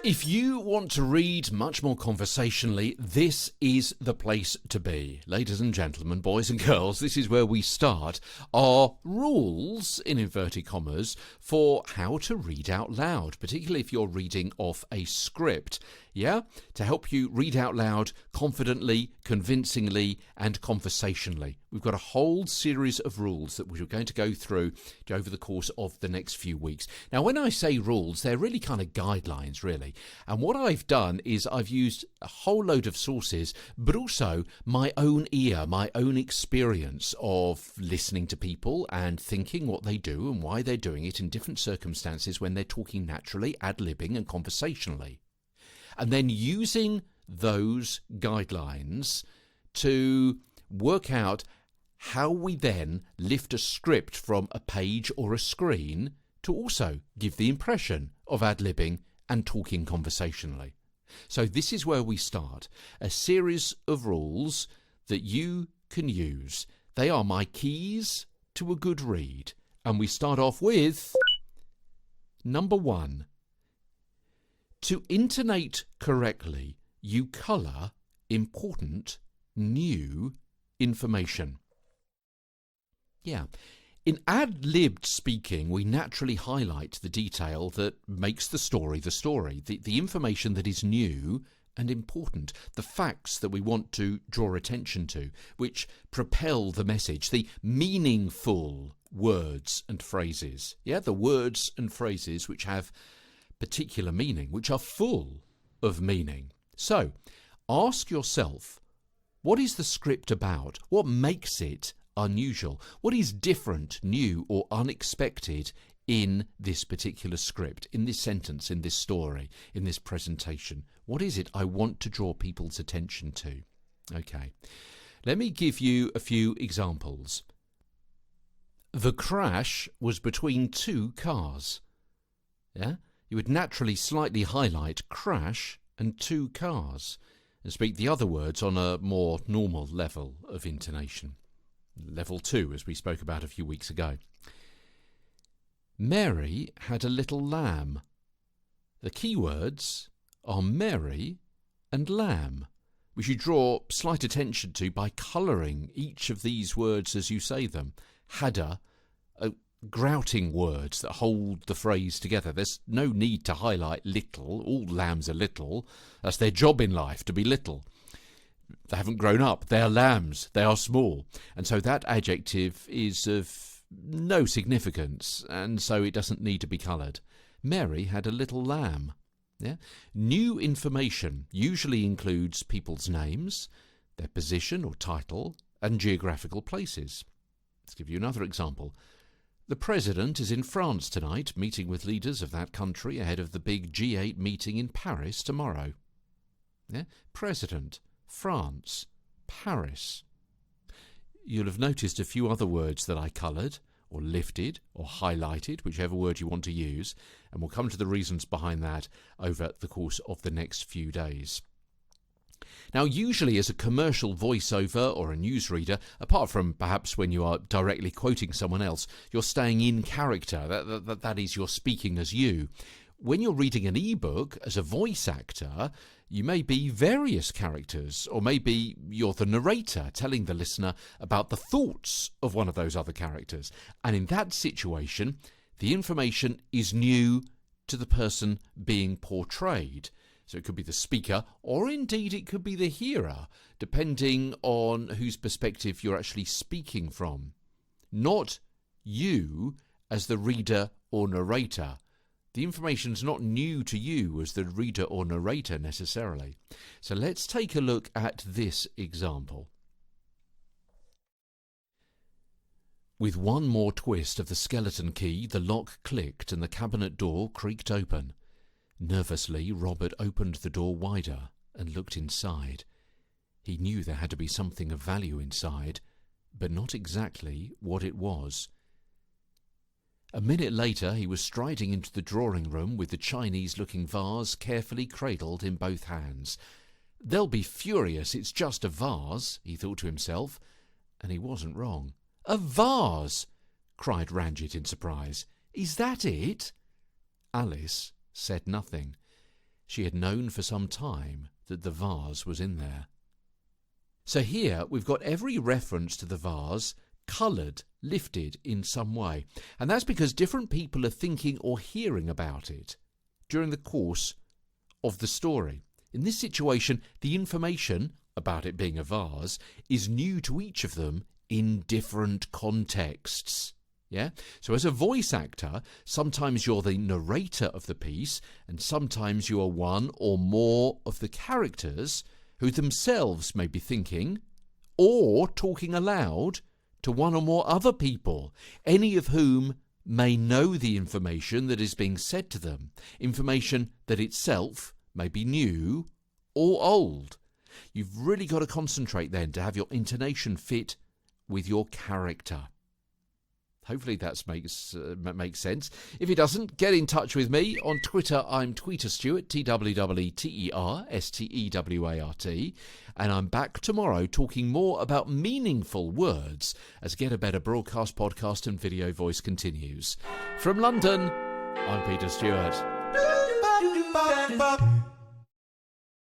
If you want to read much more conversationally, this is the place to be. Ladies and gentlemen, boys and girls, this is where we start our rules, in inverted commas, for how to read out loud, particularly if you're reading off a script. Yeah? To help you read out loud confidently, convincingly, and conversationally. We've got a whole series of rules that we're going to go through over the course of the next few weeks. Now, when I say rules, they're really kind of guidelines, really. And what I've done is I've used a whole load of sources, but also my own ear, my own experience of listening to people and thinking what they do and why they're doing it in different circumstances when they're talking naturally, ad-libbing and conversationally. And then using those guidelines to work out how we then lift a script from a page or a screen to also give the impression of ad-libbing and talking conversationally. So this is where we start. A series of rules that you can use. They are my keys to a good read. And we start off with number 1. To intonate correctly, you colour important, new information. Yeah. In ad-libbed speaking, we naturally highlight the detail that makes the story, the information that is new and important, the facts that we want to draw attention to, which propel the message, the meaningful words and phrases. Yeah, the words and phrases which have particular meaning, which are full of meaning. So, ask yourself, what is the script about? What makes it unusual? What is different, new, or unexpected in this particular script, in this sentence, in this story, in this presentation? What is it I want to draw people's attention to? Okay, let me give you a few examples. The crash was between 2 cars. Yeah? You would naturally slightly highlight crash and 2 cars and speak the other words on a more normal level of intonation. Level 2, as we spoke about a few weeks ago. Mary had a little lamb. The key words are Mary and lamb, which you draw slight attention to by colouring each of these words as you say them. Hadda, grouting words that hold the phrase together. There's no need to highlight little. All lambs are little. That's their job in life, to be little. They haven't grown up. They are lambs. They are small. And so that adjective is of no significance, and so it doesn't need to be coloured. Mary had a little lamb. Yeah? New information usually includes people's names, their position or title, and geographical places. Let's give you another example. The President is in France tonight, meeting with leaders of that country ahead of the big G8 meeting in Paris tomorrow. Yeah? President, France, Paris. You'll have noticed a few other words that I coloured, or lifted, or highlighted, whichever word you want to use, and we'll come to the reasons behind that over the course of the next few days. Now, usually as a commercial voiceover or a newsreader, apart from perhaps when you are directly quoting someone else, you're staying in character. That is, you're speaking as you. When you're reading an ebook as a voice actor, you may be various characters, or maybe you're the narrator telling the listener about the thoughts of one of those other characters. And in that situation, the information is new to the person being portrayed. So it could be the speaker, or indeed it could be the hearer, depending on whose perspective you're actually speaking from. Not you as the reader or narrator. The information's not new to you as the reader or narrator necessarily. So let's take a look at this example. With one more twist of the skeleton key, the lock clicked and the cabinet door creaked open. Nervously, Robert opened the door wider and looked inside. He knew there had to be something of value inside, but not exactly what it was. A minute later, he was striding into the drawing room with the Chinese-looking vase carefully cradled in both hands. They'll be furious, it's just a vase, he thought to himself, and he wasn't wrong. A vase! Cried Ranjit in surprise. Is that it? Alice said nothing. She had known for some time that the vase was in there. So here we've got every reference to the vase coloured, lifted in some way. And that's because different people are thinking or hearing about it during the course of the story. In this situation, the information about it being a vase is new to each of them in different contexts. Yeah? So as a voice actor, sometimes you're the narrator of the piece, and sometimes you are one or more of the characters who themselves may be thinking or talking aloud to one or more other people, any of whom may know the information that is being said to them, information that itself may be new or old. You've really got to concentrate then to have your intonation fit with your character. Hopefully that makes sense. If it doesn't, get in touch with me. On Twitter, I'm TweeterStuart, TweeterStewart. And I'm back tomorrow talking more about meaningful words as Get a Better broadcast, podcast and video voice continues. From London, I'm Peter Stewart.